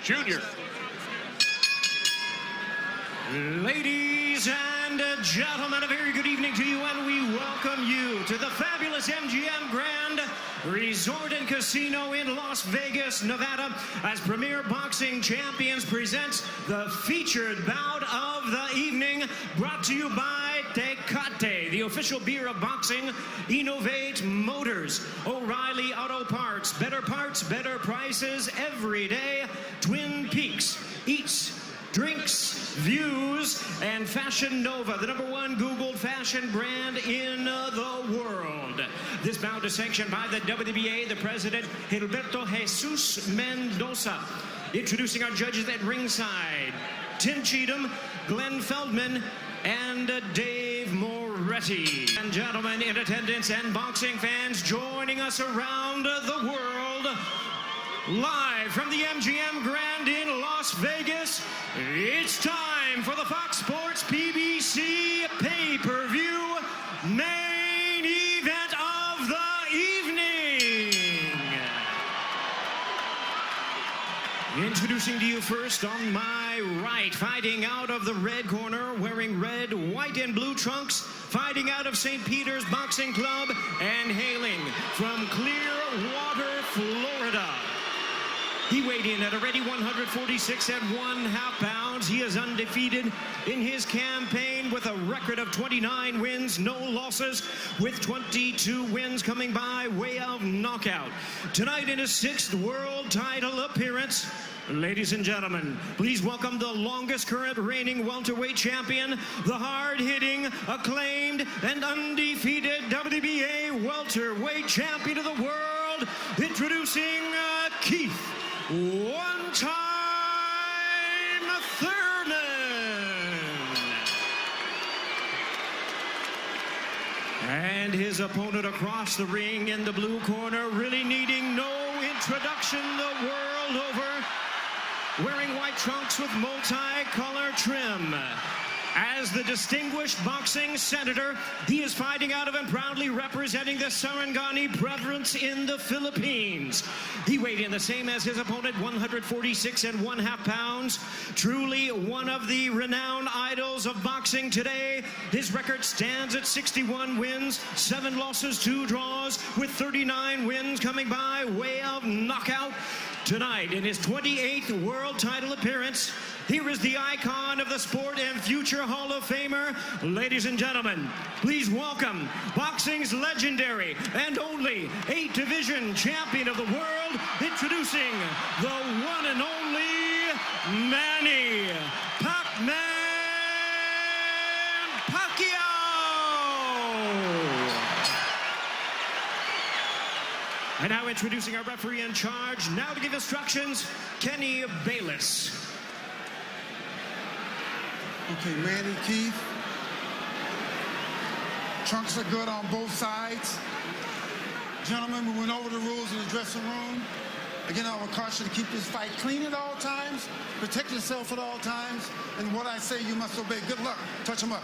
Jr. Ladies and gentlemen, a very good evening to you, and we welcome you to the fabulous MGM Grand Resort and Casino in Las Vegas, Nevada, as Premier Boxing Champions presents the featured bout of the evening, brought to you by Tecate, the official beer of boxing, Innovate Motors, O'Reilly Auto Parts, better prices every day, Twin Peaks, Eats, Drinks, Views, and Fashion Nova, the #1 Googled fashion brand in the world. This bout is sanctioned by the WBA, the president, Gilberto Jesus Mendoza. Introducing our judges at ringside, Tim Cheatham, Glenn Feldman, and Dave Moretti. And gentlemen in attendance and boxing fans joining us around the world, live from the MGM Grand in Las Vegas, it's time for the Fox Sports PBC pay-per-view main event of the evening. Introducing to you first on my right, fighting out of the red corner, wearing red, white, and blue trunks, fighting out of St. Peter's Boxing Club, and hailing from Clearwater, Florida. He weighed in at a ready 146 1/2 pounds. He is undefeated in his campaign with a record of 29 wins, no losses, with 22 wins coming by way of knockout. Tonight in his 6th world title appearance, ladies and gentlemen, please welcome the longest current reigning welterweight champion, the hard-hitting, acclaimed, and undefeated WBA welterweight champion of the world, introducing Keith one-time Thurman. And his opponent across the ring in the blue corner, really needing no introduction the world over, wearing white trunks with multi-color trim. As the distinguished boxing senator, he is fighting out of and proudly representing the Sarangani Province in the Philippines. He weighed in the same as his opponent, 146 1/2 pounds. Truly one of the renowned idols of boxing today. His record stands at 61 wins, 7 losses, 2 draws, with 39 wins coming by way of knockout. Tonight, in his 28th world title appearance, here is the icon of the sport and future Hall of Famer. Ladies and gentlemen, please welcome boxing's legendary and only 8-division champion of the world, introducing the one and only Manny Pac-Man Pacquiao. And now introducing our referee in charge, now to give instructions, Kenny Bayless. Okay, Manny, Keith. Trunks are good on both sides. Gentlemen, we went over the rules in the dressing room. Again, I would caution you to keep this fight clean at all times, protect yourself at all times, and what I say you must obey. Good luck. Touch them up.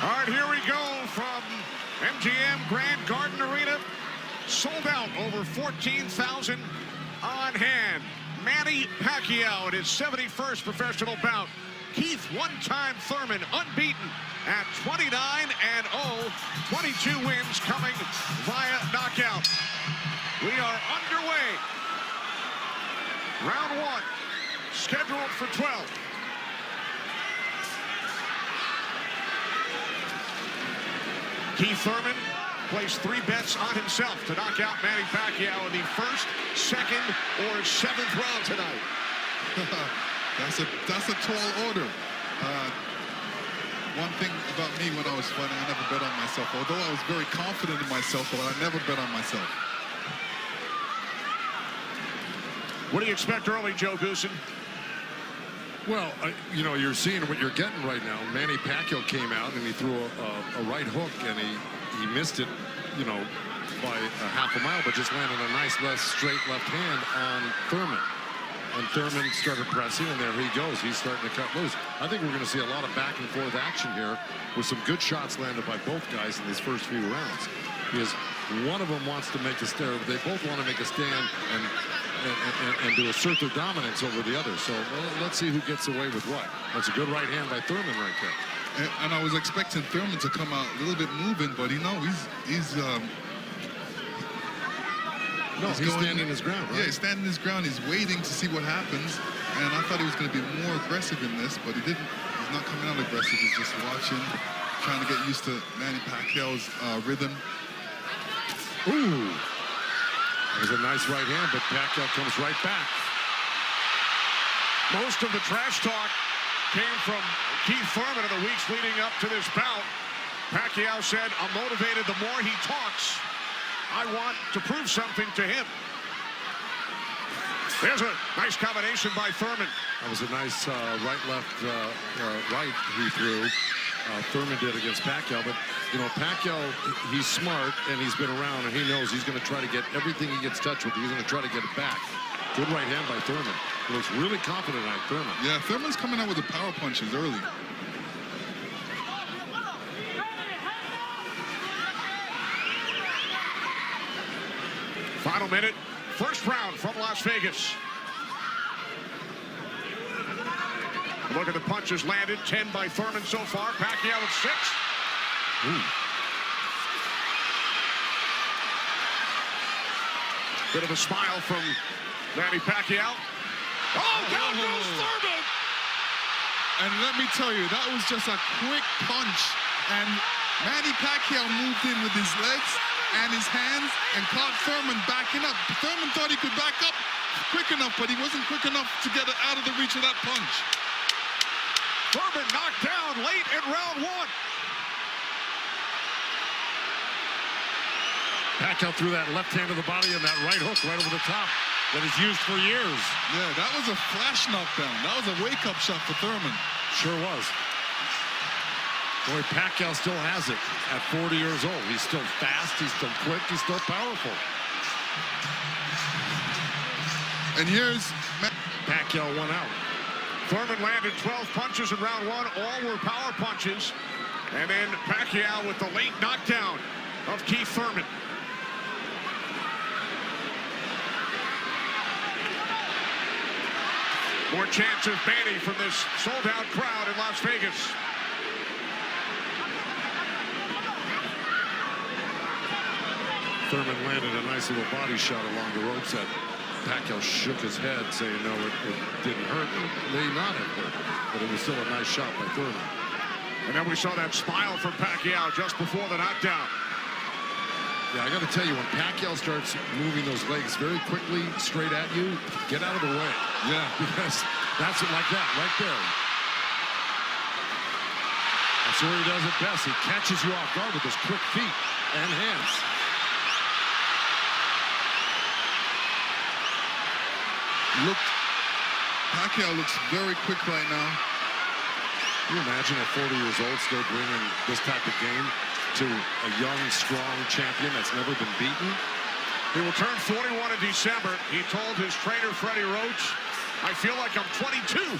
All right, here we go from MGM Grand Garden Arena. Sold out, over 14,000 on hand. Manny Pacquiao in his 71st professional bout. Keith one-time Thurman, unbeaten at 29-0, 22 wins coming via knockout. We are underway. Round 1, scheduled for 12. Keith Thurman placed 3 bets on himself to knock out Manny Pacquiao in the 1st, 2nd, or 7th round tonight. That's a tall order. One thing about me when I was fighting, I never bet on myself. Although I was very confident in myself, but I never bet on myself. What do you expect early, Joe Goosen? Well, you know, you're seeing what you're getting right now. Manny Pacquiao came out and he threw a right hook, and he missed it, you know, by a half a mile, but just landed a nice straight left hand on Thurman. And Thurman started pressing, and there he goes. He's starting to cut loose. I think we're going to see a lot of back and forth action here with some good shots landed by both guys in these first few rounds. because one of them wants to make a stand. They both want to make a stand and to assert their dominance over the other. So let's see who gets away with what. That's a good right hand by Thurman right there. And I was expecting Thurman to come out a little bit moving, but he's standing his ground, right? Yeah, he's standing his ground. He's waiting to see what happens. And I thought he was going to be more aggressive in this, but he didn't. He's not coming out aggressive. He's just watching, trying to get used to Manny Pacquiao's rhythm. Ooh. That was a nice right hand, but Pacquiao comes right back. Most of the trash talk came from Keith Thurman in the weeks leading up to this bout. Pacquiao said, "I'm motivated the more he talks. I want to prove something to him." There's a nice combination by Thurman. That was a nice right-left right he threw. Thurman did against Pacquiao, but you know, Pacquiao, he's smart and he's been around and he knows he's going to try to get everything he gets touched with. He's going to try to get it back. Good right hand by Thurman. He looks really confident on Thurman. Yeah, Thurman's coming out with the power punches early. Final minute, first round from Las Vegas. Look at the punches landed. 10 by Thurman so far. Pacquiao with 6. Ooh. Bit of a smile from Manny Pacquiao. Oh, down goes Thurman! And let me tell you, that was just a quick punch. And Manny Pacquiao moved in with his legs and his hands and caught Thurman backing up. Thurman thought he could back up quick enough, but he wasn't quick enough to get it out of the reach of that punch. Thurman knocked down late in round 1. Pacquiao threw that left hand to the body and that right hook right over the top that he's used for years. Yeah, that was a flash knockdown. That was a wake-up shot for Thurman. Sure was. Boy, Pacquiao still has it at 40 years old. He's still fast, he's still quick, he's still powerful. And here's Pacquiao won out. Thurman landed 12 punches in round 1. All were power punches. And then Pacquiao with the late knockdown of Keith Thurman. More chance of Manny from this sold-out crowd in Las Vegas. Thurman landed a nice little body shot along the ropes that Pacquiao shook his head, saying no, it didn't hurt. It may not have hurt, but it was still a nice shot by Thurman. And then we saw that smile from Pacquiao just before the knockdown. Yeah, I got to tell you, when Pacquiao starts moving those legs very quickly straight at you, get out of the way. Yeah, because that's it, like that, right there. That's where he does it best. He catches you off guard with his quick feet and hands. Look, Pacquiao looks very quick right now. Can you imagine at 40 years old still bringing this type of game to a young, strong champion that's never been beaten? He will turn 41 in December. He told his trainer, Freddie Roach, "I feel like I'm 22.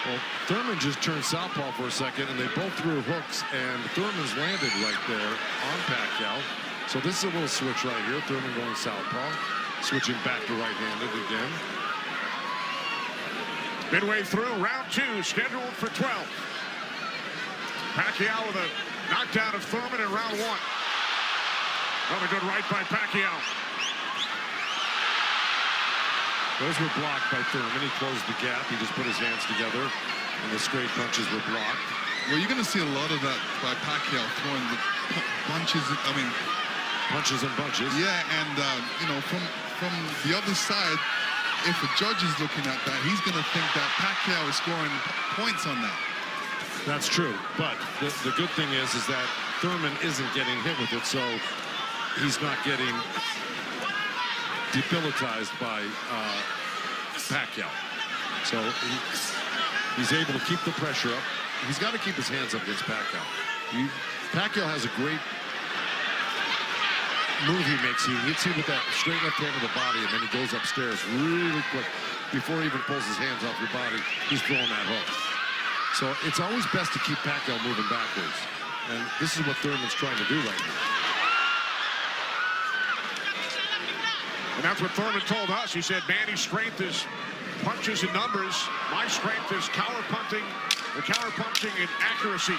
Well, Thurman just turned southpaw for a second, and they both threw hooks, and Thurman's landed right there on Pacquiao. So this is a little switch right here. Thurman going southpaw, switching back to right-handed again. Midway through round 2, scheduled for 12. Pacquiao with a knockdown of Thurman in round 1. Another good right by Pacquiao. Those were blocked by Thurman. He closed the gap. He just put his hands together, and the straight punches were blocked. Well, you're going to see a lot of that by Pacquiao throwing the punches. I mean, punches and bunches. Yeah, and you know, from the other side, if a judge is looking at that, he's going to think that Pacquiao is scoring points on that. That's true, but the good thing is that Thurman isn't getting hit with it, so he's not getting debilitized by Pacquiao. So he's able to keep the pressure up. He's got to keep his hands up against Pacquiao. Pacquiao has a great move he makes. He hits you with that straight left hand to the body, and then he goes upstairs really quick. Before he even pulls his hands off your body, he's throwing that hook. So it's always best to keep Pacquiao moving backwards. And this is what Thurman's trying to do right now. And that's what Thurman told us. He said Manny's strength is punches and numbers. My strength is counter punching and accuracy.